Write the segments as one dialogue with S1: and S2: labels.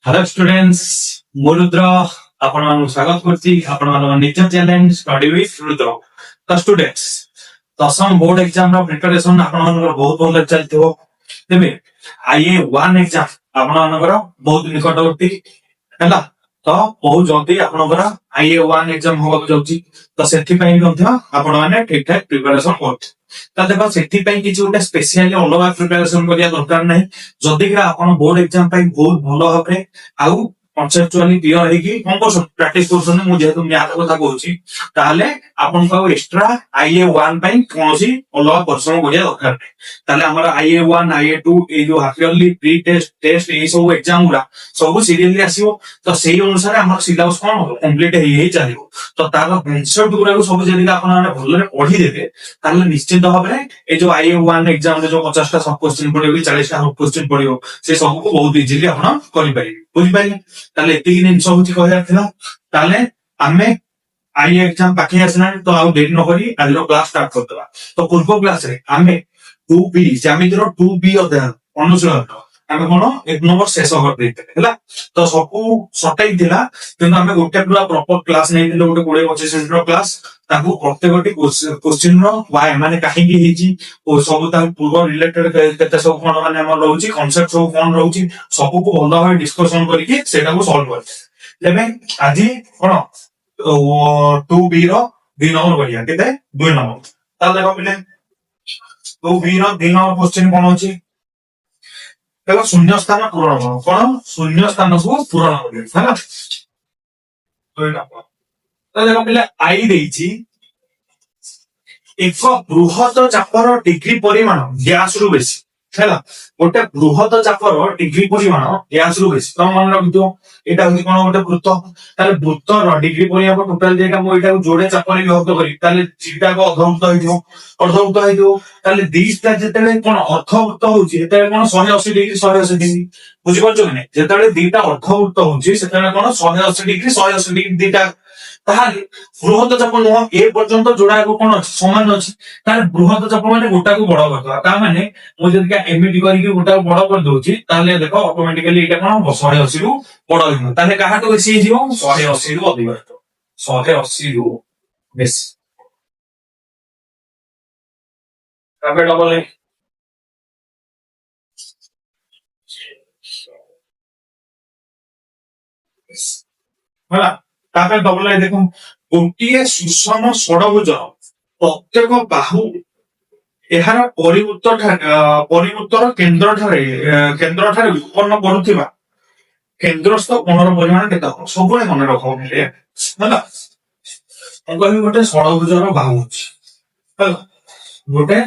S1: Hello students मु रुद्र आपण स्वागत करछि आपण निज चैलेंज स्टडी विथ रुद्र। तो स्टूडेंट्स दशम बोर्ड एग्जाम रो प्रिपरेशन आपण बहुत भल चलथिबो। तेबे आईए 1 एग्जाम आपण बहुत निकटवर्ती हैला। तो बहुत जल्दी आपनकर आईए 1 एग्जाम होबा जाउची। तो सेथि पई मध्ये आपण माने ठीक ठाक प्रिपरेशन करथि। तो देखो सेथि पई किछि उटा स्पेशली अलग प्रिपरेशन करिया दरकार नै। जदि आपण बोर्ड एग्जाम पई बहुत भलो भाबरे आउ कॉन्सेप्चुअली क्लियर हेकी कोन को प्रैक्टिस करछन मु जेतु म्याथ कथा कहूची ताले आपण को एक्स्ट्रा आईए 1 पई कोनोसी अलग परिश्रम करिया दरकार नै। ताले हमर आईए 1 आईए 2 ए जो half yearly pre test test ए सब एग्जाम गुरा सब सीरियसली आसीबो। तो सेही अनुसार हमर सिलेबस कोन हो कंप्लीट हे चलिबो। तो तार कॉन्सेप्ट गुरा को सब जदि आपण माने भलरे पढी देबे ताले निश्चित भाबरे ए जो आईए 1 एग्जाम रे जो 50 टा सब क्वेश्चन पडियो कि 40 टा सब क्वेश्चन पडियो से सब को बहुत इजीली आपण करि पारिबे। बुझि पाइले ताले एतिक दिन सब होची कहया थिला। ताले आमे आईए एग्जाम पाखे आसना तो आउ देरी न करी आज रो क्लास स्टार्ट करतबा। तो पूर्व क्लास रे आमे 2b ज्यामिति रो 2b अध्याय अनुशीलन आमे कोन एक नंबर शेष कर देते हैला। तो सबको सटाई दिला किंतु आमे गोटे पूरा प्रॉपर क्लास नै दिलो गोटे 20-25 मिनिट रो क्लास ताकू प्रत्येकटी क्वेश्चन रो व्हाई माने काहे की हेची ओ सब ता पूर्व रिलेटेड केते सब कोन माने हमर रहउची कांसेप्ट सब कोन रहउची सब को भलो भाबे डिस्कशन करिके सेटा को सॉल्व कर लेबे। आज कोन 2b रो 2 नंबर बढ़िया केते 2 नंबर ता देखो पिले 2b रो 2 नंबर क्वेश्चन कोन होची देखो शून्य स्थान पूरण कोन शून्य स्थान को पूरण करियो हैला। तो देखो पिले आई देइची एक बृहत चापर डिग्री परिमाण गैस रु बेसी हैला। गोटे बृहत चापर डिग्री परिमाण गैस रु बेसी तो मन रखियो एटा होई कोन गोटे वृत्त ताले वृत्त रो डिग्री परिमाण टोटल जेटा मो एटा जोड़े चापर विभक्त करी ताले जीटा को अर्धवृत्त हेइदियो ताले दिसटा जेतेले कोन अर्धवृत्त होउची एतेले कोन 180 डिग्री बुझि परछो कि नै। जेतेले दीटा अर्धवृत्त होउची सेतेले कोन 180 डिग्री दीटा ताले बृहत चाप नुह ए पर्यंत जोड़ा को कोन अछि समान अछि ताले बृहत चाप माने गोटा को बड़ करदवा ता माने मु जदि का एमिटी करी के गोटा को बड़ कर दोची ताले देखो ऑटोमेटिकली एटा कोन 180 रु बड़ होइनो ताले काहा तो बेसी हे जिवो 180 रु अधिक होतो 180 रु बेसी ताबे डबल है होला। ताबे डबल है देखो गोटिए सुषम षडभुज प्रत्येक बाहु एहार परिवृत्तर केंद्र ठारे उत्पन्न करुथिबा केंद्रस्थ कोणर परिमाण केते हो सब मन रखो होला। कहबी गोटे षडभुजर बाहु अछि होला गोटे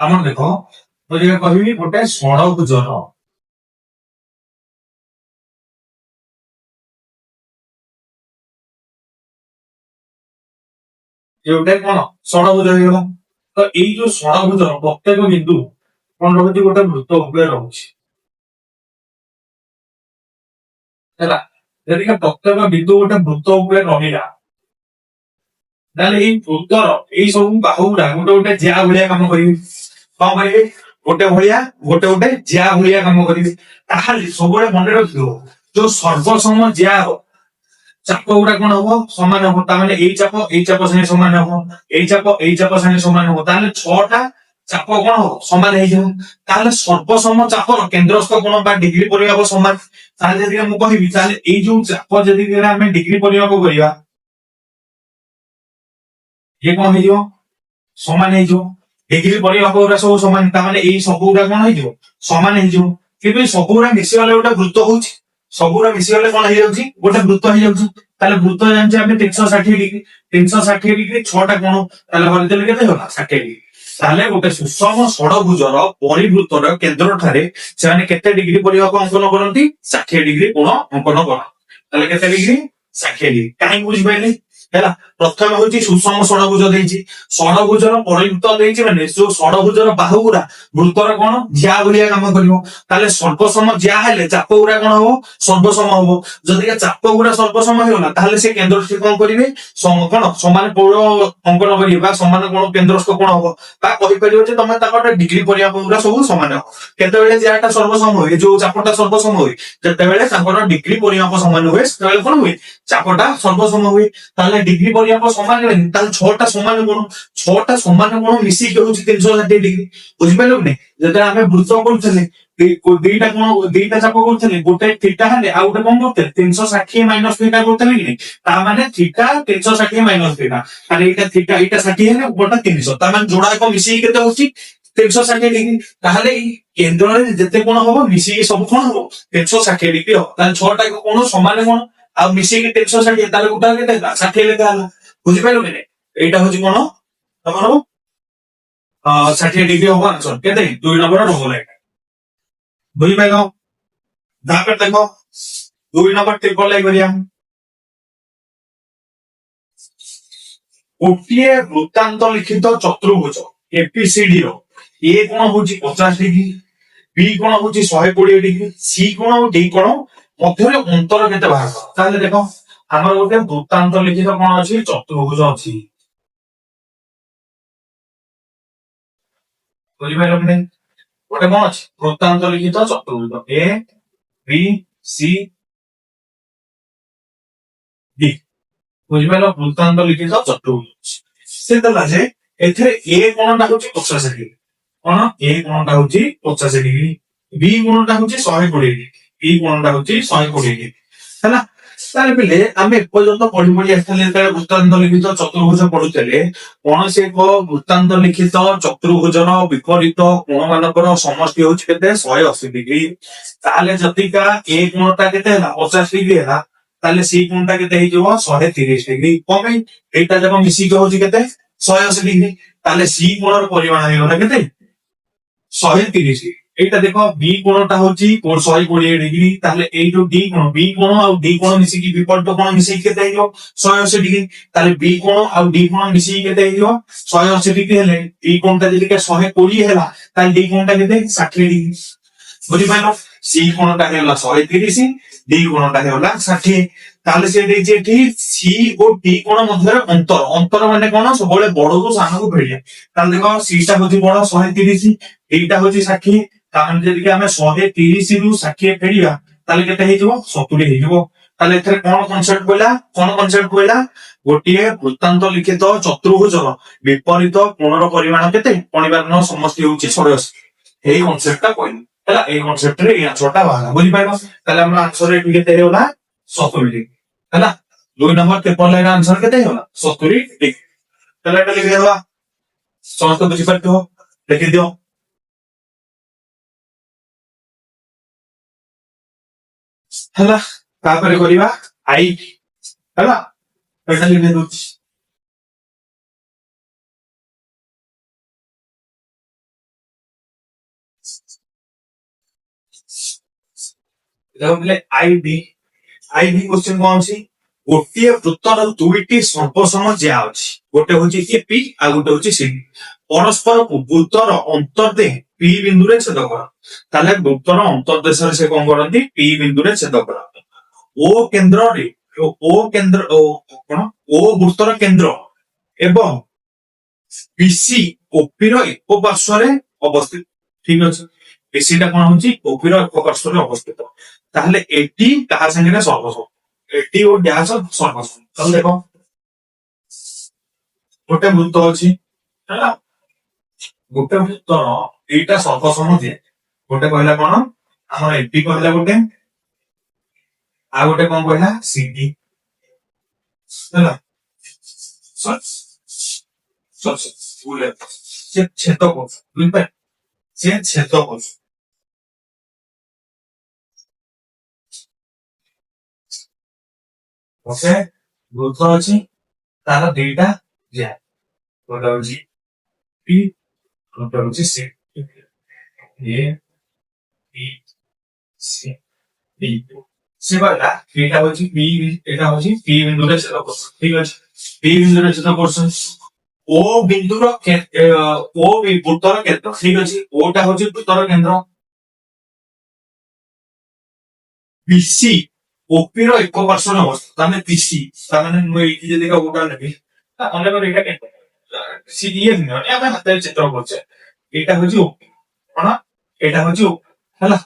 S1: हमर देखो तो जे कहबी गोटे षडभुजर एउटे कोन षडभुज हेगला। तो एई जो षडभुजर प्रत्येक बिंदु कोन रहउची गोटे वृत्त उपरे रहउची हैला। यदि का प्रत्येक बिंदु गोटे वृत्त उपरे रहिला ताले एई वृत्तर एई सब बाहुरा गोटे गोटे ज्या भलिया काम करिवे कोन करिवे गोटे भलिया गोटे ज्या भलिया काम करिवे ताहाले सबले मन रखियो जो सर्वसम ज्या चाप गुड़ा कोन हो समान हो ता माने एई चाप संगे समान हो एई चाप संगे समान हो ताले 6टा चाप कोन हो समान हे जाउ ताले सर्वसम चापर केंद्रस्थ कोन बा डिग्री परिमाप समान ताले जदि हम कहिबी ताले एई जो चाप जदि हम डिग्री परिमाप करिया ये कोन हे जो समान हे जो डिग्री परिमाप गुड़ा सब समान ता माने एई सब गुड़ा कोन हे जो समान हे जो किबे सब गुड़ा मिसी वाले गोटे वृत्त होउची सबुरा मिसी गले कोन हे जाउची गोटे वृत्त हे जाउची ताले वृत्त जानचे हम 360 डिग्री 6टा कोण ताले भरि देले केते होला 60 डिग्री ताले गोटे सुषम षडभुजर परिवृत्तर केंद्र ठारे से माने केते डिग्री परिमाप अंकन करंती 60 डिग्री कोण अंकन करा ताले केते डिग्री 60 डिग्री काहे बुझि पाइले हैला। ପ୍ରଥମେ ହଉଛି ସୁଷମ ଷଡଭୁଜ ଦେଇଛି, ଷଡଭୁଜର ପରିବୃତ ଦେଇଛି ମାନେ ଯୋଉ ଷଡଭୁଜର ବାହୁ ଗୁରା ବୃତ୍ତର କଣ ଜିଆ ଭଳିଆ କାମ କରିବ। ତାହେଲେ ସର୍ବସମ ଜିଆ ହେଲେ ଚାପ ଗୁରା କଣ ହବ ସର୍ବସମ ହବ। ଯଦି ଚାପ ଗୁରା ସର୍ବସମ ହେଇଗଲା ତାହେଲେ ସେ କେନ୍ଦ୍ରସ୍ଥ କଣ କରିବେ କଣ ସମାନ କୋଣ ଅଙ୍କନ କରିବେ ବା ସମାନ କୋଣ କେନ୍ଦ୍ରସ୍ଥ କୋଣ ହବ ବା କହିପାରିବ ଯେ ତମେ ତାଙ୍କର ଡିଗ୍ରୀ ପରିମାପ ଗୁରା ସବୁ ସମାନ ହବ। କେତେବେଳେ ଜିଆଟା ସର୍ବସମ ହୁଏ ଯୋଉ ଚାପଟା ସର୍ବସମ ହୁଏ ଯେତେବେଳେ ତାଙ୍କର ଡିଗ୍ରୀ ପରିମାପ ସମାନ ହୁଏ ସେତେବେଳେ କଣ ହୁଏ ଚାପଟା ସର୍ବସମ ହୁଏ। ତାହେଲେ ଡିଗ୍ରୀ ପରିମାପ ସମାନ ହେଲାନି ତାହେଲେ ଛଅଟା ସମାନ କୋଣ ମିଶିକି ହଉଛି 360 ଡିଗ୍ରୀ। ବୁଝିପାରିଲ କି ନାଇଁ? ଯେତେବେଳେ ଆମେ ବୃତ୍ତ କରୁଥିଲେ ଦିଟା ଚାପ କରୁଥିଲେ ଗୋଟେ ଥୀଟା ହେଲେ ଆଉ ଗୋଟେ କଣ କରୁଥିଲେ 360 ମାଇନସ ଥୀଟା କରୁଥିଲେ କି ନାଇଁ? ତା ମାନେ ଥୀଟା 360 ମାଇନସ ଥୀଟା ତାହେଲେ ଏଇଟା ଥୀଟା ଏଇଟା 60 ହେଲେ ଉପରଟା 300 ତା ମାନେ ଯୋଡାକ ମିଶିକି କେତେ ହଉଛି 360 ଡିଗ୍ରୀ। ତାହେଲେ ଏଇ କେନ୍ଦ୍ରରେ ଯେତେ କୋଣ ହବ ମିଶିକି ସବୁ କଣ ହବ 360 ଡିଗ୍ରୀ ହବ। ତାହେଲେ ଛଅଟା କୋଣ ସମାନ କୋଣ ଆଉ ମିଶିକି 360 ତାହେଲେ ଗୋଟା କେତେ ହେଲା 60 ଲେଖା ହେଲା। ବୁଝିପାରିଲ କି ନାଇଁ? ଏଇଟା ହଉଛି କଣ ତମର 60 ଡିଗ୍ରୀ ହବ ଆନ୍ସର କେତେ 2 ନମ୍ବର ହବ ଏଇଟା। ବୁଝିପାରିଲ? ତାପରେ ଦେଖ 2 ନମ୍ବର ଟ୍ରିପଲ ଲାଇନ୍ କରିବା। ଗୋଟିଏ ବୃତ୍ତାନ୍ତ ଲିଖିତ ଚତୁର୍ଭୁଜ ଏପିସିଡି ର ଏ କୋଣ ହଉଛି 50 ଡିଗ୍ରୀ, বি কোণ হচ্ছে 120 ডিগ্রি, সি কোণ ଆଉ ডি কোণ ମଧ୍ୟରେ ଅନ୍ତର କେତେ ବାହାର କର। ତାହେଲେ ଦେଖ ଆମର ଗୋଟେ ବୃତ୍ତାନ୍ତ ଲିଖିତ କଣ ଅଛି ଚତୁର୍ଭୁଜ ଅଛି। ବୁଝିପାରିଲ କି ନାଇଁ? ଗୋଟେ କଣ ଅଛି ବୃତ୍ତାନ୍ତ ଲିଖିତ ଚତୁର୍ଭୁଜ ଏ বি সি ডি। ବୁଝିପାରିଲ ବୃତ୍ତାନ୍ତ ଲିଖିତ ଚତୁର୍ଭୁଜ ସେ ଦେଲା ଯେ ଏଥିରେ ଏ କୋଣଟା ହଉଛି 50 ଡିଗ୍ରୀ, କଣ ଏ କୋଣଟା ହଉଛି 50 ଡିଗ୍ରୀ, বি କୋଣଟା ହଉଛି 120 ଡିଗ୍ରୀ, ଇ କୋଣଟା ହଉଛି 120 ଡିଗ୍ରୀ ହେଲା। ତାହେଲେ ପିଲେ ଆମେ ଏପର୍ଯ୍ୟନ୍ତ ପଢି ପଢି ଆସିଥିଲେ ଯେତେବେଳେ ବୃତ୍ତାନ୍ତ ଲିଖିତ ଚତୁର୍ଭୁଜ ପଢୁଥିଲେ କୌଣସି ଏକ ବୃତ୍ତାନ୍ତ ଲିଖିତ ଚତୁର୍ଭୁଜର ବିପରୀତ କୋଣ ମାନଙ୍କର ସମଷ୍ଟି ହଉଛି କେତେ 180 ଡିଗ୍ରୀ। ତାହେଲେ ଯଦିକା ଏ କୋଣଟା କେତେ ହେଲା 50 ଡିଗ୍ରୀ ହେଲା ତାହେଲେ ସି କୋଣଟା କେତେ ହେଇଯିବ 130 ଡିଗ୍ରୀ। କଣ ପାଇଁ ଏଇଟା ଯାକ ମିଶିକି ହଉଛି କେତେ 180 ଡିଗ୍ରୀ। ତାହେଲେ ସି କୋଣର ପରିମାଣ ହେଇଗଲା କେତେ 130। এইটা দেখো বি কোণটা হচ্ছে 120 ডিগ্রি তাহলে এই যে ডি কোণ বি কোণ আর ডি কোণ মিশিকি বিপরীত কোণ মিশিকি কেতে হইব 180 ডিগ্রি। তাহলে বি কোণ আর ডি কোণ মিশিকি কেতে হইব 180 ডিগ্রি হেলে বি কোণটা যদি 120 হেলা তাহলে ডি কোণটা কেতে 60 ডিগ্রি। বুঝিপাইল? সি কোণটা হেলা 130 ডি কোণটা হেলা 60। তাহলে সে ଦେଇଛି এটি সি ও ডি কোণ ମଧ୍ୟରେ ଅନ୍ତର ଅନ୍ତର ମାନେ କଣ ସବୁବେଳେ ବଡକୁ ସାନକୁ ଫେରିବା। ତାହେଲେ ଦେଖ ସିଟା ହଉଛି ବଡ 130 এইটা হচ্ছে 60 তাহলে যদি ଆମେ 130 ରୁ 60 ଫେରିବା ତାହେଲେ କେତେ ହେଇଯିବ 70 ହେଇଯିବ। ତାହେଲେ ଏଥିରେ କଣ କନସେପ୍ଟ କହିଲା ଗୋଟିଏ ବୃତ୍ତାନ୍ତ ଲିଖିତ ଚତୁର୍ଭୁଜର ବିପରୀତ କୋଣର ପରିମାଣ କେତେ ପରିମାଣର ସମଷ୍ଟି ହଉଛି 180। ଏଇ କନସେପ୍ଟଟା କହିଲି ହେଲା। ଏଇ କନସେପ୍ଟରେ ଏଇ ଆନ୍ସରଟା ବାହାରିଲା। ବୁଝିପାରିଲ? ତାହେଲେ ଆମର ଆନ୍ସର ଏଠି କେତେ ହେଇଗଲା 70 ହେଲା। 2 ନମ୍ବର ଟ୍ରିପଲ ଲାଇନ୍ ଆନ୍ସର କେତେ ହେଇଗଲା 70 ଡିଗ୍ରୀ। ତାହେଲେ ଏଟା ଲେଖିଦେବା ସମସ୍ତେ ବୁଝିପାରିଥିବ ଲେଖିଦିଅ। ହେଲା ତାପରେ କରିବା ଆଇ ହେଲା ଏଟା ଲେଖି ଦଉଛି। ଆଇବି କ୍ୱେଶ୍ଚନ କଣ ଅଛି ଗୋଟିଏ ବୃତ୍ତର ଦୁଇଟି ସର୍ବସମ ଜିଆ ଅଛି ଗୋଟେ ହଉଛି ଏପି ଆଉ ଗୋଟେ ହଉଛି ସିଡି ପରସ୍ପରକୁ ବୃତ୍ତର ଅନ୍ତର୍ଦେହ ପି ବିନ୍ଦୁରେ ଛେଦ କର। ତାହେଲେ ବୃତ୍ତର ଅନ୍ତର୍ଦେଶରେ ସେ କଣ କରନ୍ତି ପି ବିନ୍ଦୁରେ ଛେଦ କରନ୍ତି। ଓ କେନ୍ଦ୍ରରେ କଣ ଓ ବୃତ୍ତର କେନ୍ଦ୍ର ଏବଂ ପିସି ଓପିର ଏକ ପାର୍ଶ୍ୱରେ ଅବସ୍ଥିତ। ଠିକ ଅଛି ପିସିଟା କଣ ହଉଛି ଓପିର ଏକ ପାର୍ଶ୍ୱରେ ଅବସ୍ଥିତ। ତାହେଲେ ଏଟି କାହା ସାଙ୍ଗରେ ସର୍ବସମ ଏଟି ଓ ଡ୍ୟାସ ସର୍ବସମ। ତାହେଲେ ଦେଖ ଗୋଟେ ବୃତ୍ତ ଅଛି ହେଲା ଗୋଟେ ବୃତ୍ତର ଏଇଟା ସର୍ବସମ ଦିଏ ଗୋଟେ କହିଲା କଣ ଆମର ଏପି କହିଲା ଗୋଟେ ଆଉ ଗୋଟେ କଣ କହିଲା ସିଡି ହେଲା। ସେ ଛେଦ କରୁଛୁ ବୁଝିପାରିଲେ ସେ ଛେଦ କରୁଛୁ। ଓକେ ବୃତ୍ତ ଅଛି ତାର ଦିଟା ଜିଆ ଗୋଟେ ହଉଛି ପି ଗୋଟେ ହଉଛି C A P C D. ସେ କହିଲା ଏଇଟା ହଉଛି ପି ଏଇଟା ହଉଛି ପି ବିନ୍ଦୁରେ ଛେଦ କରୁଛୁ। ଠିକ ଅଛି বি বিন্দুরে ছেদ করছে ও বিন্দুর ও বৃত্তর কেন্দ্র ঠিক আছে ওটা হচ্ছে বৃত্তর কেন্দ্র বিসি ওপির এক পার্শ্বরে অবস্থিত তাহলে বিসি তার মানে ମୁଁ ଏଇଠି ଯଦି ওটা নেবি মনে করো এটা কেন্দ্র সি দিয়ে দিন আমি হাতে চিত্র করছে এটা হচ্ছে ওপি କଣ এটা হচ্ছে ওপি ହେଲା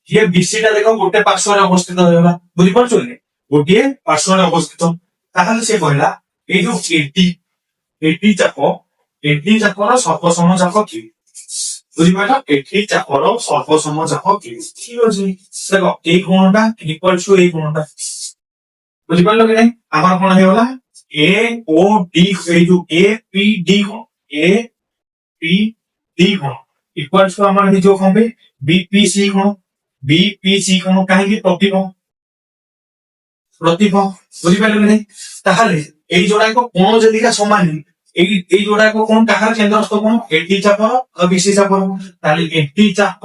S1: ଇଏ ବିସିଟା ଦେଖ ଗୋଟେ ପାର୍ଶ୍ୱରେ ଅବସ୍ଥିତ ହେଇଗଲା ବୁଝିପାରୁଛନ୍ତି ଗୋଟିଏ ପାର୍ଶ୍ୱରେ ଅବସ୍ଥିତ ତାହେଲେ ସେ କହିଲା ଏଇ ଯୋଉ ଏଡି ଚାପର ସର୍ବସମ ଚାପ କି ବୁଝିପାରିଲ ଏଠି ଚାପର ସର୍ବସମ ଚାପ କି ଠିକ ଅଛି ଦେଖ ଏଇ କୋଣଟା ଇକ୍ୱାଲ ଟୁ ଏଇ କୋଣଟା ବୁଝିପାରିଲ କି ନାଇଁ ଆମର କଣ ହେଇଗଲା ଏ ଓ ଡି ଏଇ ଯୋଉ ଏ ପି ଡି କୋଣ ଏ ପି ଡି କୋଣ ଇକ୍ୱାଲ ଟୁ ଆମର ହେଇଯିବ କଣ ପାଇଁ ବିପିସି କୋଣ ବିପିସି କୋଣ କାହିଁକି ପ୍ରତିଭ ବୁଝିପାରିଲ କି ନାଇଁ ତାହେଲେ ଏଇ ଯୋଉଡାକ କୋଣ ଯଦିକା ସମାନ ଏଇ ଯୋଉଡାକ କୋଣ କାହାର କେନ୍ଦ୍ରସ୍ଥ କୋଣ ଏଟି ଚାପର ଆଉ ବିସି ଚାପର ତାହେଲେ ଏଟି ଚାପ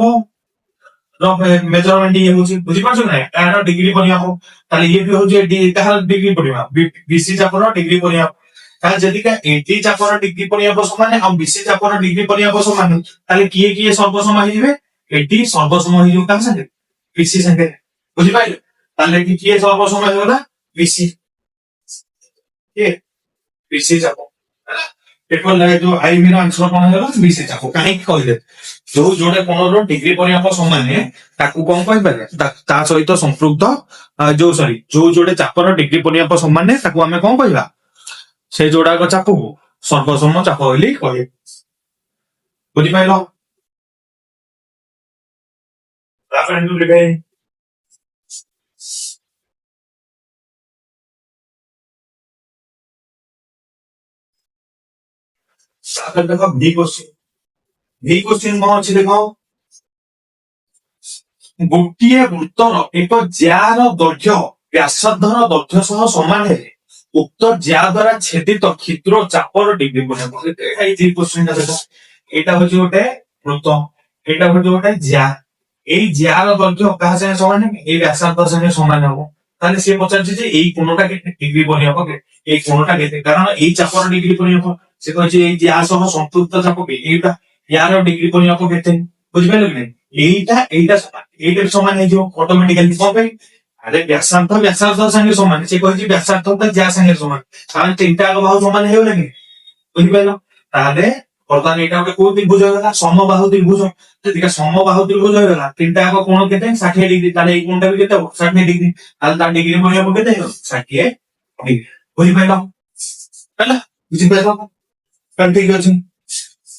S1: मेजरमेंट ये हूँ बुझीपार ना यार डिग्री परिमाप ताले ये भी हूँ तार डिग्री परिमाप बीसी चापर डिग्री परिमाप ताले जदि का एटी चापर डिग्री परिमाप समान आ बीसी चापर डिग्री परिमाप समान ताले किए सर्वसम होइबे एटी सर्वसम होइबो का संगे बीसी संगे बुझी पाइले ताले किए सर्वसम होइबा बीसी के बीसी चापर पेपर लगे जो आई मेरा आंसर कौन है बीसी चाप कहीं कहले जो जोड़े कोणर डिग्री परिमाप समान ताकू कौन कहि पारे ता सहित संपृक्त जो सॉरी जो जोड़े चापर डिग्री परिमाप समान ताकू आमे कौन कहबा से जोड़ाक चाप को सर्वसम चाप बोली कहे बुझी पाइलो तापर लिखे तापर देखो बी क्वेश्चन कौन अच्छी देखो गोटे वृत्तर एक जार दैर्घ्य व्यासार्धर दैर्घ्य सह समान है उक्त ज्या द्वारा छेदित क्षिद्र चापर डिग्री क्वेश्चन एटा हूँ गोटे वृत्त एटा हूँ गोटे ज्या এই जार दैर्घ्য কার সাথে সমান এই ব্যাসার্ধর সাথে সমান হবে তাহলে সে পচারছে যে এই কোণটা কেতে ডিগ্রি পরিমাপ এই কোণটা কেতে কারণ এই চাপর ডিগ্রি পরিমাপ সে কইছে এই জ্যা সহ সম্পৃক্ত চাপ এইটা ইয়ার ডিগ্রি পরিমাপ কেতে বুঝিপাইল কি এইটার সমান ହେଇଯିବ অটোমেটিক্যালি কম পাই আরে ব্যাসার্ধ সঙ্গে সমান সে কইছে ব্যাসার্ধটা জ্যা সঙ্গে সমান কারণ তিনটা বাহু সমান হেউ লাগি বুঝিপাইল তাহলে বর্তমান এটা ଗୋଟେ কোন ত্রিভুজ হইগলা সমবাহু ত্রিভুজ যদি সমবাহু ত্রিভুজ হইগলা তিনটা আগ কোণ কেতে 60 ডিগ্রি তাহলে এই কোণটা বি কেতে 60 ডিগ্রি তাহলে তার ডিগ্রি পরিমাপ কেতে 60 ডিগ্রি বুঝিপাইল ହେଲା ବୁଝିପାଇଲ ତାହେଲେ ଠିକ ଅଛି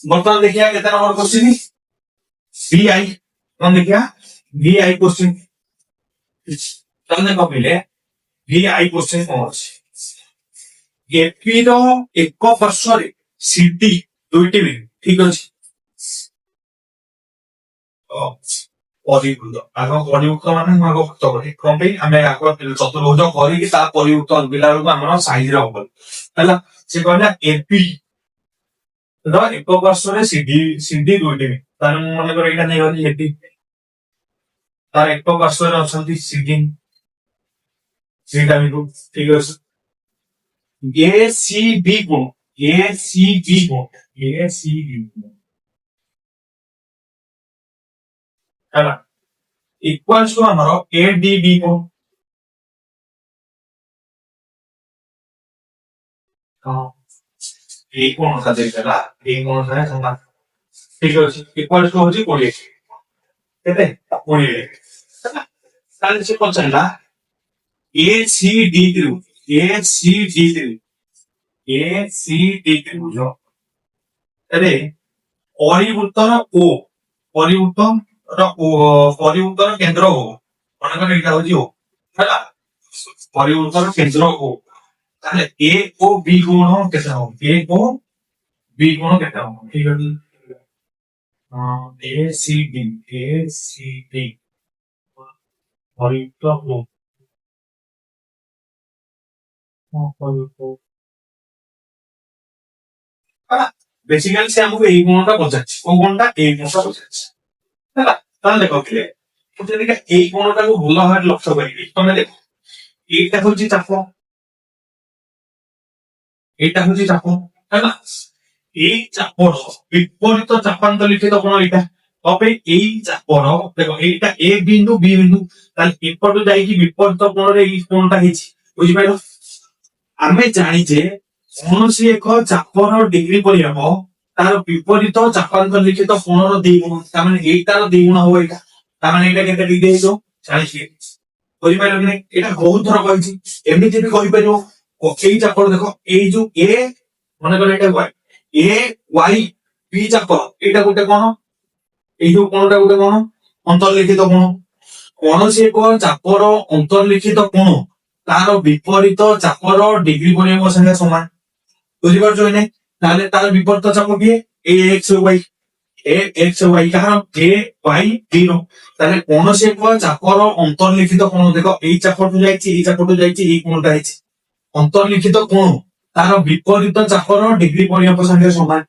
S1: ବର୍ତ୍ତମାନ ଦେଖିବା କେତେ ନମ୍ବର କ୍ୱେଶ୍ଚିନ୍ VI କଣ ଦେଖିବା VI क्वेश्चन ତାହେଲେ କହିଲେ VI क्वेश्चन କଣ ଅଛି ଏପି ର ଏକ ପାର୍ଶ୍ୱରେ ସିଡି ଦୁଇଟି ବିନ୍ଦୁ ଠିକ ଅଛି ପରିବୃତ ଆଗ ପରିବୃତ ମାନେ ମୁଁ ଆଗ ଭୁକ୍ତ କଲି କଣ ପାଇଁ ଆମେ ଆଗ ଚତୁର୍ଭୁଜ କରିକି ତା ପରିବୃତ ଅଲଗିଲା ବେଳକୁ ଆମର ସାଇଜ ରେ ହବ ହେଲା ସେ କହିଲା ଏପି ର ଏକ ପାର୍ଶ୍ୱରେ ସିଡି ଦୁଇଟି ବିନ୍ଦୁ ତାହେଲେ ମୁଁ ମନେକର ଏଇଟା ନେଇଗଲି ଏପି ତାର ଏକ ପାର୍ଶ୍ୱରେ ଅଛନ୍ତି ସିଡି ସେଇଟା ବିନ୍ଦୁ ଠିକ ଅଛି ए सी बी गुण ହେଲା ଇକ୍ୱାଲ ଟୁ ଆମର ए डी बी ଗୁଣ এই কোণটা ଦେଇଦେଲା এই କୋଣଟା ସମାନ ଠିକ ଅଛି ଇକ୍ୱାଲ ଟୁ ହଉଛି 20 କେତେ 20 ହେଲା ତାହେଲେ ସେ ପଚାରିଲା ए सी डी ତ୍ରିଭୁଜ ତ୍ରିଭୁଜ ରେ ପରିବୃତ୍ତର କେନ୍ଦ୍ର ଓ ମନେକର ଏଇଟା ହଉଛି ଓ ହେଲା ପରିବୃତ୍ତର କେନ୍ଦ୍ର ଓ ତାହେଲେ ଏ ଓ ବି ଗୁଣ କେତେ ହବ ଏ ଓ বি গুণ কেটে হবো ঠিক আছে A C D Harit basically সে আমাকে এই গুণটা বোঝাচ্ছে কোন গুণটা এই গুণটা বোঝাচ্ছে ହେଲା ତାହେଲେ କହିଲେ ମୁଁ ଯଦି এই কোণটাକୁ ଭଲ ଭାବରେ ଲକ୍ଷ୍ୟ କରିବି ତମେ ଦେଖ এইটা হচ্ছে চাপ এইটা হচ্ছে চাপ ହେଲା এই চাপর বিপরীত চাপান্তরিত কোণ এইটা তবে এই চাপর দেখো এইটা এ বিন্দু বি বিন্দু তাহলে এপটু যাইকি বিপরীত কোণরে এই কোণটা ହେଇଛି বুঝিপাইল ଆମେ ଜାଣିଛେ କୌଣସି ଏକ ଚାପର ଡିଗ୍ରୀ ପରିମାପ ତାର ବିପରୀତ ଚାପାନ୍ତରିତ କୋଣର ଦି ଗୁଣ ତାମାନେ ଏଇଟାର ଦି ଗୁଣ ହବ ଏଇଟା ତାମାନେ ଏଇଟା କେତେ ଡିଗ୍ରୀ ହେଇଯିବ 40 ଡିଗ୍ରୀ ବୁଝିପାରିଲ କି ନାଇଁ ଏଇଟା ବହୁତ ଥର କହିଛି ଏମିତି ବି କହିପାରିବ ଏଇ ଚାପର ଦେଖ ଏଇ ଯୋଉ ଏ ମନେକର ଏଇଟା y ଏ y b ଚାପ ଏଇଟା ଗୋଟେ କୋଣ ଏଇ ଯୋଉ କୋଣଟା ଗୋଟେ କୋଣ ଅନ୍ତର୍ଲିଖିତ କୋଣ କୌଣସି ଏକ ଚାପର ଅନ୍ତର୍ଲିଖିତ କୋଣ ତାର ବିପରୀତ ଚାପର ଡିଗ୍ରୀ ପରିମାପ ସାଙ୍ଗେ ସମାନ ବୁଝିପାରୁଛ କି ନାଇଁ ତାହେଲେ ତାର ବିପରୀତ ଚାପ କିଏ ଏ x y ଏ x y କାହାର ଏ y b ର ତାହେଲେ କୌଣସି ଏକ ଚାପର ଅନ୍ତର୍ଲିଖିତ କୋଣ ଦେଖ ଏଇ ଚାପଠୁ ଯାଇଛି ଏଇ ଚାପଠୁ ଯାଇଛି ଏଇ କୋଣଟା ହେଇଛି ଅନ୍ତର୍ଲିଖିତ କୋଣ ତାର ବିପରୀତ ଚାପର ଡିଗ୍ରୀ ପରିମାପ ସାଙ୍ଗେ ସମାନ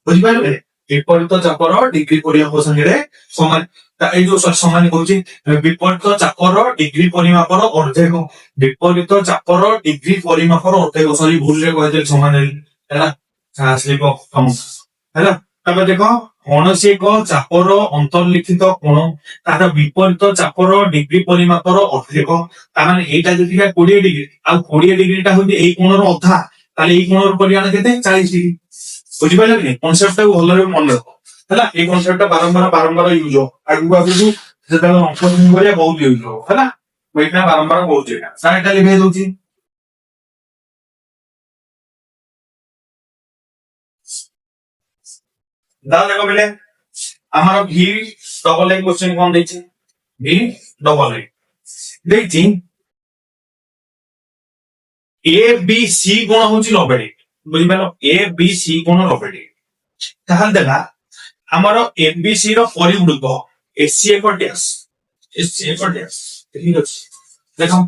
S1: ବୁଝିପାରିଲେ ବିପରୀତ ଚାପର ଡିଗ୍ରୀ ପରିମାପ ସାଙ୍ଗରେ ସମାନ এই ଯୋଉ ସମାନ କହୁଛି ବିପରୀତ ଚାପର ଡିଗ୍ରୀ ପରିମାପର ଅର୍ଦ୍ଧେକ ବିପରୀତ ଚାପର ଡିଗ୍ରୀ ପରିମାପର ଅର୍ଦ୍ଧେକ ସରି ଭୁଲରେ କହିଦେଲି ସମାନ ହେଲା ଆସିବ ହେଲା ତାପରେ ଦେଖ କୌଣସି ଏକ ଚାପର ଅନ୍ତର୍ଲିଖିତ କୋଣ ତାର ବିପରୀତ ଚାପର ଡିଗ୍ରୀ ପରିମାପର ଅର୍ଦ୍ଧେକ ତାମାନେ ଏଇଟା ଯଦି 20 ଡିଗ୍ରୀ ଆଉ 20 ଡିଗ୍ରୀଟା ହଉଛି ଏଇ କୋଣର ଅଧା ତାହେଲେ ଏଇ କୋଣର ପରିମାଣ କେତେ 40 ଡିଗ୍ରୀ ବୁଝିପାରିଲ କି କନସେପ୍ଟଟାକୁ ଭଲରେ ମନେ ରଖ ହେଲା এই কনসেপ্টটা বারম্বার ইউজ হব আগুক আগুক যেତେବେଳେ ଅଙ୍କ କରିବା ବହୁତ ୟୁଜ ହବ ହେଲା ମୁଁ ଏଇଟା ବାରମ୍ବାର କହୁଛି ଏଇଟା ସାର୍ ଏଇଟା ଲିଭେଇ ଦଉଛି দাও দেখো বেলে আমার ভি ডবল লাইন কোশ্চেন কোন ଦେଇଛି ভি ডবল লাইন ଦେଇଛି এ বি সি কোণ হଉଛି 90 ডিগ্রি বুঝিপারো এ বি সি কোণ 90 ডিগ্রি তাহলে দেখা আমার এবিসি র পরিবৃত্ত এসি এক ড্যাশ এসি এক ড্যাশ ঠিক আছে দেখো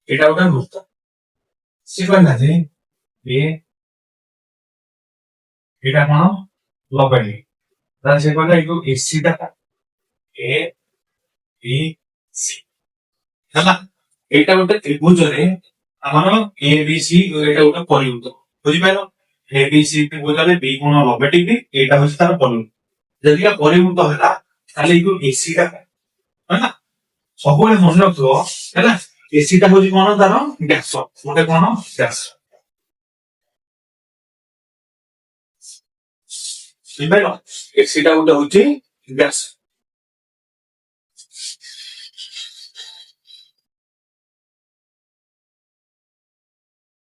S1: এটা ওটা বৃত্ত সি কোণ আছে এ এটা কোণ 90 ডিগ্রি তাহলে সে কোণটা একটু এসি টা এ বি সি ହେଲା এইটা ଗୋଟେ ত্রিভুজরে আমার এবিসি এটা ଗୋଟେ পরিবৃত্ত বুঝিপারো এবিসি ত্রিভুজরে বি কোণ 90 ডিগ্রি এটা হচ্ছে তার পরিবৃত্ত যদি পরিবৃত্ত ହେଲା তাহলে এই এসি টা ହେଲା ସବୁବେଳେ ମନେ ରଖିବ ହେଲା ଏସି ଟା ହଉଛି କଣ ତାର ବ୍ୟାସ ଗୋଟେ କଣ ବ୍ୟାସ ବୁଝିପାରିଲ ଏସି ଟା ଗୋଟେ ହଉଛି ବ୍ୟାସ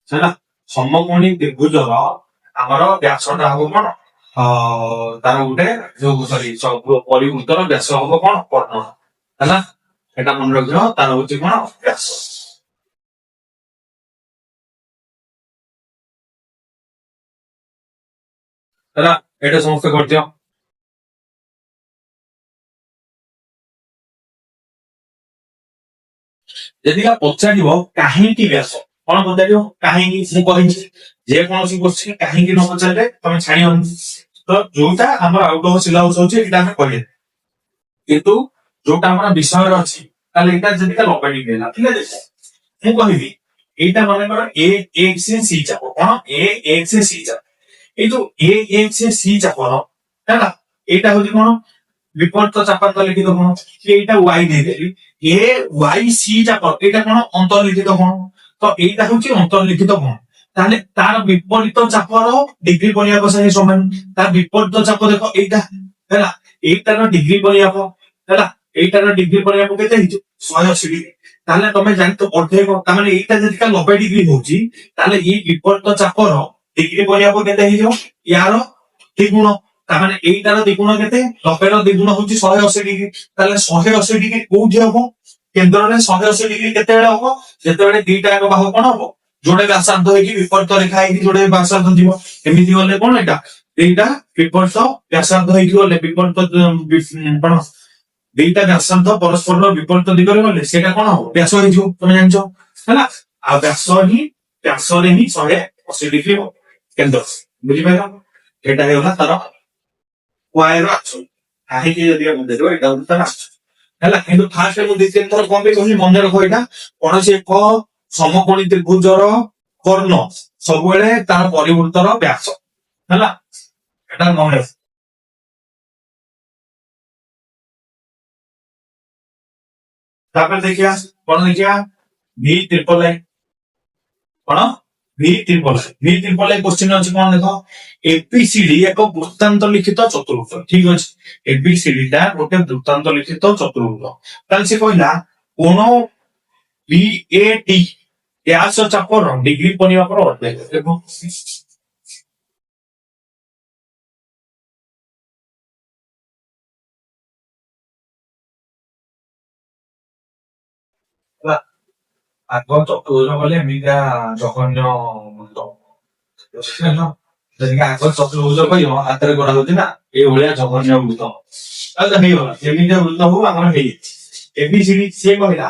S1: ହେଲା ସମକୋଣୀ ତ୍ରିଭୁଜର ଆମର ବ୍ୟାସଟା ହବ କଣ ତାର ଗୋଟେ ଯୋଉ ସରି ପରିବୃତ୍ତର ବ୍ୟାସ ହବ କଣ କର୍ଣ୍ଣ ହେଲା এটা মনে রাখছো তার হচ্ছে কোন ব্যাস ହେଲା এটা ସମସ୍ତେ କରିଦିଅ ଯଦି ପଚାରିବ କାହିଁକି ବ୍ୟାସ କଣ ପଚାରିବ କାହିଁକି ମୁଁ କହିଛି ଯେକୌଣସି କୋଶ୍ଚିନ୍ କାହିଁକି ନ ପଚାରିଲେ ତମେ ଛାଣିବନି ତ ଯୋଉଟା ଆମର ଆଉଟ ଅଫ ସିଲାବସ ହଉଛି ଏଇଟା ଆମେ କହିବା କିନ୍ତୁ ଯୋଉଟା ଆମର ବିଷୟରେ ଅଛି ତାହେଲେ ଏଇଟା ଯଦି 90 ଡିଗ୍ରୀ ହେଲା ଠିକ ଅଛି ମୁଁ କହିବି এইটা মনেকর এ এক্স সি চাপ কোন এ এক্স সি চাপ এই যে এ এক্স সি চাপ ହେଲା এইটা হচ্ছে কোন বিপরীত চাপান্তরিত কোণ এইটা y ଦେଇଦେଲି এ y সি চাপ এটা কোন অন্তর্লিখিত কোণ তো এইটা হচ্ছে অন্তর্লিখিত কোণ তাহলে তার বিপরীত চাপর ডিগ্রি পরিমাপ সাথে সমান তার বিপরীত চাপ দেখো এইটা ହେଲା এইটার ডিগ্রি পরিমাপ ହେଲା এইটার ডিগ্রি পরিমাপ কেতে ହେଇଛି 180 ডিগ্রি তাহলে তুমি জানিতো অর্ধেক তার মানে এইটা যদি 90 ডিগ্রি হଉଛି তাহলে এই বিপরীত চাপর ডিগ্রি পরিমাপ কেতে ହେଇଯିବ ইয়ার দ্বিগুণ তার মানে এইটার দ্বিগুণ কেতে 90 র দ্বিগুণ হଉଛି 180 ডিগ্রি তাহলে 180 ডিগ্রি কোଉଠି হব কেন্দ্ରରେ 180 ডিগ্রি কেତେବେଳେ হব যেତେବେଳେ দুইটা এক বাহু কোণ হব ଯୋଡେ ବ୍ୟାସାର୍ଦ୍ଧ ହେଇକି ବିପରୀତ ରେଖା ହେଇକି ଯୋଡେ ବ୍ୟାସାର୍ଦ୍ଧ ଯିବ ଏମିତି ଗଲେ କଣ ଏଇଟା এইটা বিপরীত ব্যাসার্ধ ହେଇକି গଲେ বিপরীত କଣ দুইটা ব্যাসার্ধ পরস্পরର বিপরীত দিগରେ গলে সেটা কোন হব ব্যাস ହେଇଯିବ তুমি জানছ ହେଲା ଆଉ ବ୍ୟାସରେ ହିଁ 180 ডিগ্রি হব কেন্দ্র বুঝিপাইଲ এটা ହେଇଗଲା ତାର y ର ଆକ୍ସନ କାହିଁକି ଯଦି ଆମେ ଦେଖିବା ଏଇଟା ହଉଛି ତାର ଆକ୍ସନ ହେଲା କିନ୍ତୁ ଫାର୍ଷ୍ଟ ମୁଁ ଦି ତିନି ଥର କଣ ପାଇଁ କହିଲି ମନେ ରଖ ଏଇଟା କୌଣସି ଏକ ସମକୋଣୀ ତ୍ରିଭୁଜର କର୍ଣ୍ଣ ସବୁବେଳେ ତାର ପରିବୃତ୍ତର ବ୍ୟାସ ହେଲା ଏଟା ମନେ ରଖ। ତାପରେ ଦେଖିବା କଣ ଦେଖିବା ଭି ଟ୍ରିପଲ ଆଇ କଣ ଭି ଟ୍ରିପଲ ଆଇ କ୍ୱେଶ୍ଚିନ୍ ଅଛି କଣ ଦେଖ ଏବିସିଡି ଏକ ବୃତ୍ତାନ୍ତ ଲିଖିତ ଚତୁର୍ଭୁଜ ଠିକ ଅଛି ଏବିସିଡି ଟା ଗୋଟେ ବୃତ୍ତାନ୍ତ ଲିଖିତ ଚତୁର୍ଭୁଜ ତାହେଲେ ସେ କହିଲା କୋଣ ବିଏଡି ବ୍ୟାସ ଚାପର ଡିଗ୍ରୀ ପରିମାପର ଅଧ୍ୟାୟ ଏବଂ ହେଲା, ଆଗ ଚତୁର୍ଭୁଜ କଲେ ଏମିତିଆ ଜଘନ୍ୟ ବୃତ୍ତ ବୁଝିପାରିଲ? ଯଦି ଆଗ ଚତୁର୍ଭୁଜ କହିବ ହାତରେ ଗড়ା ହଉଛି ନା ଏଇଭଳିଆ ଜଘନ୍ୟ ବୃତ୍ତ ତାହେଲେ ହେଇଗଲା ଏମିତିଆ ବୃତ୍ତ ହଉ ଆମର ହେଇଯାଇଛି ଏବିସିଡି ସିଏ କହିଲା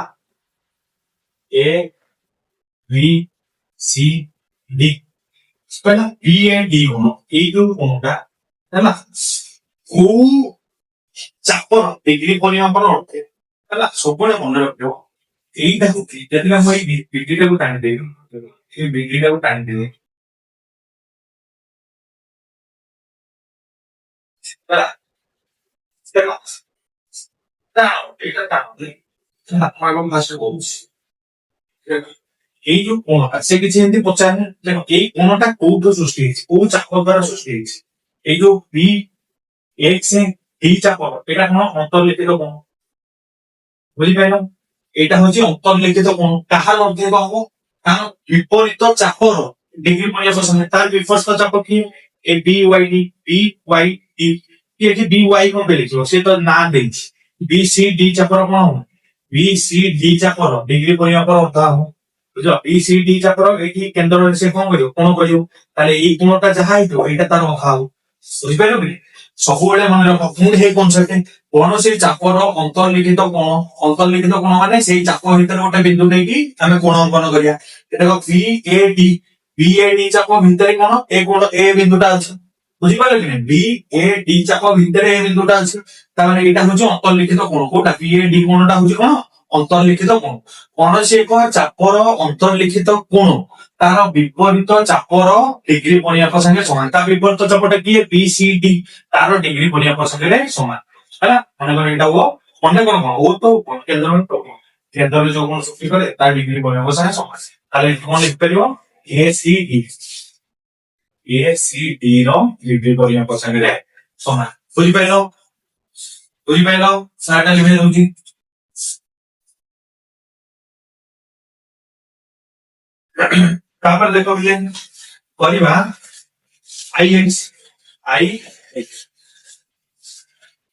S1: ଏ ଭି ସି ଡି କହିଲା ବି ଏ ଡି କୋଣ ଏଇ ଯୋଉ କୋଣଟା ହେଲା କୋଉ ଚାପର ଡିଗ୍ରୀ ପରିମାପର ଅଟେ ହେଲା ସବୁବେଳେ ମନେ ରଖିବ এইটাକୁ ଯଦି ମୁଁ ଏଇ ବିଡିଟାକୁ ଟାଣିଦେବି এই ବିଡିଟାକୁ ଟାଣିଦେବି ହେଲା ଦେଖ ଟାଣ ଏଇଟା ଟାଣ ହେଲା ମୁଁ ଏବଂ ଭାଷା କହୁଛି ଦେଖ, ଏଇ ଯୋଉ କୋଣଟା ସେ କିଛି ଏମିତି ପଚାରେ ଦେଖ ଏଇ କୋଣଟା କୋଉଠୁ ସୃଷ୍ଟି ହେଇଛି କୋଉ ଚାପ ଦ୍ଵାରା ସୃଷ୍ଟି ହେଇଛି ଏଇ ଯୋଉ ବି ଏକ୍ସ ଡି ଚାପ ଏଇଟା କଣ ଅନ୍ତର୍ଲିଖିତ କୋଣ ବୁଝିପାରିଲ ଏଇଟା ହଉଛି ଅନ୍ତର୍ଲିଖିତ କୋଣ କାହାର ଅଧିକ ହବ କାରଣ ବିପରୀତ ଚାପର ଡିଗ୍ରୀ ପରିମାପ ସଙ୍ଗେ ତାର ବିପରୀତ ଚାପ କିଏ ଏ ବି ୱାଇ ଡି ଏଠି ବି ୱାଇ କଣ ଲେଖିବ ସେ ତ ନାଁ ଦେଇଛି ବି ସି ଡି ଚାପର କଣ ହବ ବି ସି ଡି ଚାପର ଡିଗ୍ରୀ ପରିମାପର ଅର୍ଥ ହବ ବୁଝ ବି ସି ଡି ଚାପର ଏଇଠି କେନ୍ଦ୍ରରେ ସେ କଣ କରିବ କୋଣ କରିବ ତାହେଲେ ଏଇ କୋଣଟା ଯାହା ହେଇଥିବ ଏଇଟା ତାର ଅଧା ହବ ବୁଝିପାରିଲ କି ସବୁବେଳେ ମନେ ରଖ ପୁଣି ହେଇ କନସେପ୍ଟ କୌଣସି ଚାପର ଅନ୍ତର୍ଲିଖିତ କୋଣ ମାନେ ସେଇ ଚାପ ଭିତରେ ଗୋଟେ ବିନ୍ଦୁ ନେଇକି ଆମେ କୋଣ ଅଙ୍କନ କରିବା ଦେଖ ବି ଏ ଡି ଚାପ ଭିତରେ କଣ ଏ କୋଣ ଏ ବିନ୍ଦୁଟା ଅଛି ବୁଝିପାରିଲ କି ନାହିଁ ବି ଏ ଡି ଚାପ ଭିତରେ ଏ ବିନ୍ଦୁଟା ଅଛି ତାମାନେ ଏଇଟା ହଉଛି ଅନ୍ତର୍ଲିଖିତ କୋଣ କୋଉଟା ବି ଏ ଡି କୋଣଟା ହଉଛି କଣ ଅନ୍ତର୍ଲିଖିତ କୋଣ କୌଣସି ଏକ ଚାପର ଅନ୍ତର୍ଲିଖିତ କୋଣ ତାର ବିପରୀତ ଚାପର ଡିଗ୍ରୀ ପରିମାପ ସାଙ୍ଗେ ସମାନ ତା ବିପରୀତ ଚାପଟା କିଏ ବି ସି ଡି ତାର ଡିଗ୍ରୀ ପରିମାପ ସାଙ୍ଗରେ ସମାନ ହେଲା ମନେକର ଏଇଟା ଓ ମନେ କଣ କଣ ଓ ତ କେନ୍ଦ୍ରରେ ଯୋଉ କୋଣ ସୃଷ୍ଟି କରେ ତା ଡିଗ୍ରୀ ପରିମାପ ସାଙ୍ଗେ ସମାନ ତାହେଲେ କଣ ଲିଖିପାରିବ ଏ ସି ଡି ର ଡିଗ୍ରୀ ପରିମାପ ସାଙ୍ଗରେ ସମାନ ବୁଝିପାରିଲ ସାରଟା ଲିଭେଇ ଦଉଛି ତାପରେ ଦେଖ ପିଲେ କରିବା ଆଇ ଏକ୍ସ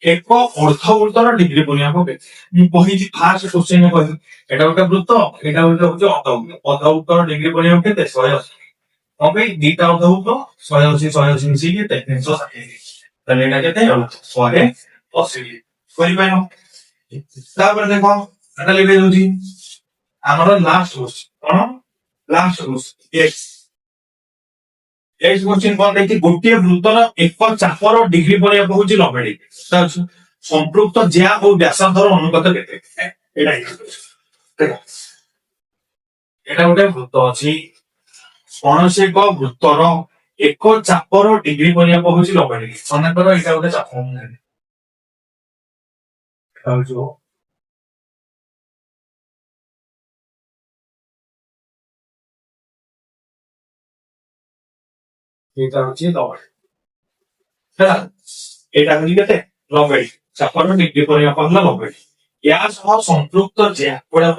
S1: ଏକ ଅର୍ଦ୍ଧବୃତ୍ତର ଡିଗ୍ରୀ ପରିମାପ କେତେ ମୁଁ କହିଛି ଫାର୍ଷ୍ଟ କ୍ୱେଶ୍ଚିନ୍ କହିଲି ଏଟା ଗୋଟେ ବୃତ୍ତ ଏଟା ଗୋଟେ ହଉଛି ଅର୍ଦ୍ଧବୃତ୍ତର ଡିଗ୍ରୀ ପରିମାପ କେତେ 180 କଣ ପାଇଁ ଦିଟା ଅର୍ଦ୍ଧବୃତ୍ତ 180 ମିଶିକି କେତେ 360 ତାହେଲେ ଏଟା କେତେ 180 କରିପାରିବ ତାପରେ ଦେଖ ଏଟା ଲିଭେଇ ଦଉଛି ଆମର ଲାଷ୍ଟ କଣ ଲାଷ୍ଟ ଏକ୍ସ क्वेश्चन कौन देखिए गोटे वृत्तर एक चापर डिग्री परिमाप हूँ 90 डिग्री संपृक्त ज्या और व्यासार्धर अनुपात केते एटा गोटे वृत्त अछि कौनसी एक वृत्तर एक चापर डिग्री परिमाप हूँ 90 डिग्री मनेकर एटा गोटे चाप ଏଇଟା ହଉଛି 90 ହେଲା ଏଇଟା ହଉଛି କେତେ 90 ଚାପର ଡିଗ୍ରୀ ପରିମାପ ହେଲା 90 ଏହା ସହ ସମ୍ପୃକ୍ତ ଜ୍ୟା ପଡା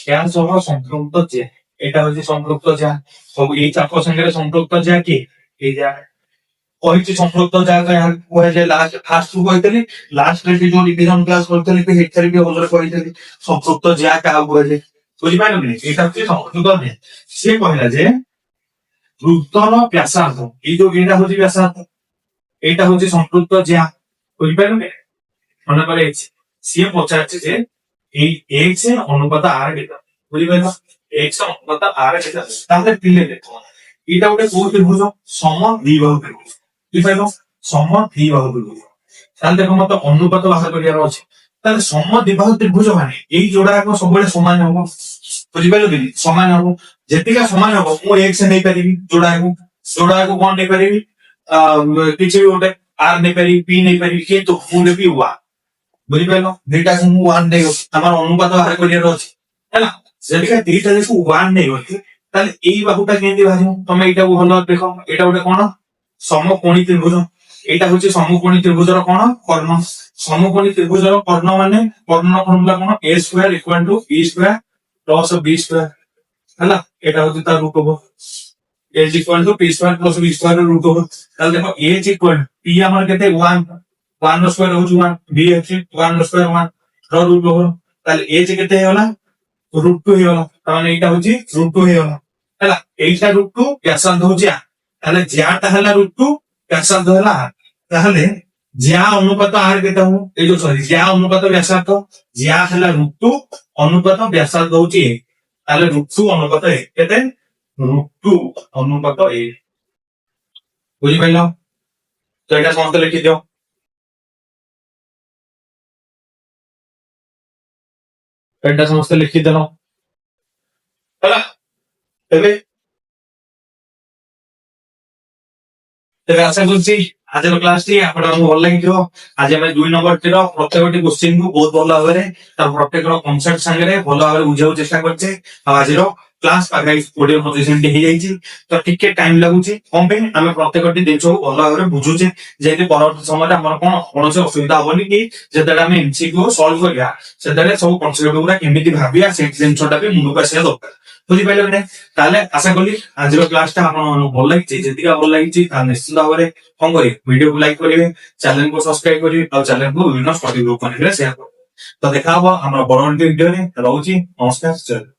S1: ଏହା ସହ ସମ୍ପୃକ୍ତ ଜ୍ୟା ଏଇଟା ହଉଛି ସମ୍ପୃକ୍ତ ଜ୍ୟା ସବୁ ଏଇ ଚାପ ସାଙ୍ଗରେ ସମ୍ପୃକ୍ତ ଜ୍ୟା କିଏ ଏଇ ଜ୍ୟା କହିଛି ସମ୍ପୃକ୍ତ ଜ୍ୟା କୁହାଯାଏ ଲାଷ୍ଟ ଫାର୍ଷ୍ଟ କହିଥିଲି ଲାଷ୍ଟ ରେ ଯୋଉ ରିଭିଜନ କ୍ଲାସ କରିଥିଲି ସେଇଥିରେ ବି ଭଲରେ କହିଥିଲି ସମ୍ପୃକ୍ତ ଜ୍ୟା କାହାକୁ କୁହାଯାଏ ବୁଝିପାରିଲୁ ଏଇଟା ହଉଛି ସମ୍ପୃକ୍ତ ଜ୍ୟା ସିଏ କହିଲା ଯେ वृत्तर व्यासार्ध ये जो एटा होची व्यासार्ध एटा होची संपृक्त ज्या बुझिपारले मनेकर एक्स सी पचारछि जे এই x অনুপাত r কেতে বুঝিপারছ x অনুপাত r কেতে তাহলে দিলে দেখো এটা ଗୋଟେ কোন ত্রিভুজ সম দ্বিবাহু ত্রিভুজ বুঝিপারছ সম দ্বিবাহু ত্রিভুজ তাহলে দেখো মত অনুপাত বাহার করিয়ার আছে তাহলে সম দ্বিবাহু ত্রিভুজ মানে এই যোড়াক ସବୁବେଳେ সমান হবো बुझिपारे कि समान हम जेतिका समान हम मु x नहीं पारि जोड़ा को कौन नहीं पारि किसी भी गोटे r नहीं पारि p नहीं पारि किंतु मु नेबी 1 बुझिपारो दुईटा को मु 1 नै हमर अनुपात बाहर करियर अछि हैला जेतिका दुईटा को 1 नै होती ताले एई बाहुटा केंदी भाजु तमे एटा को भलो देखो एटा गोटे कोन समकोणी त्रिभुज एटा होची समकोणी त्रिभुजर कोन कर्ण समकोणी त्रिभुजर कर्ण माने कर्ण फॉर्मूला कोन a square equal to b square plus b square हैला एटा होची ता root over a equal to p square plus b square root over ताले देखो a इक्वल p हमर केते 1 1 रो स्क्वायर होची 1 b होची 1 रो स्क्वायर 1 रो रूट ओवर ताले a केते होला रूट 2 होला ताने एटा होची रूट 2 होला हैला एटा रूट 2 व्यासार्ध होची आ ताले ज्याटा हला रूट 2 व्यासार्ध हला ताहले ज्या अनुपात आर केटा हो ए जो सॉरी ज्या अनुपात व्यासार्ध ज्या हला रूट 2 अनुपात व्यासार्ध होची ताले रूट 2 अनुपात ए केते रूट 2 अनुपात ए बुझी पाइलो तो एटा समस्त लिखि दियो एटा समस्त लिखि देलो हला एबे तेरे आशा करছি আজের ক্লাসটি আপনাদের ভালো লাগিছো আজ আমি 2 নম্বরটির প্রত্যেকটি কোশ্চেন কু বহুত ভালো ভাবে তার প্রত্যেকর কনসেপ্ট সাঙ্গে ভালো ভাবে বুঝাও চেষ্টা করছে আজের ক্লাস পাগাই অডিও নোটিফিকেশন টি হই যাইছি তো টিকে টাইম লাগুছি কম পে আমি প্রত্যেকটি জিনিস ভালো ভাবে বুঝুছে যেহেতু পরবর্তী সময় আমার কোন কোনসি অসুবিধা হবনি কি যেটা আমি এমসিকিউ সলভ করিয়া সেটা সব কনসেপ্ট গুলা কেমিতি ভাবিয়া সেই জিনিসটা বি মুন্ডু আসিয়া দরকার বুঝিপাইলে না তাহলে আশা করি আজর ক্লাসটা আপনার ভালো লাগিছে যেদিকে ভালো লাগিছে তাহলে নিশ্চিত ভাবে কম করি ভিডিও को लाइक करिवे चैनल को सब्सक्राइब करिवे और चैनल को विभिन्न स्टडी ग्रुप में शेयर करिवे तो देखा हबो हमरा बड़ वीडियो रे रहउची नमस्कार।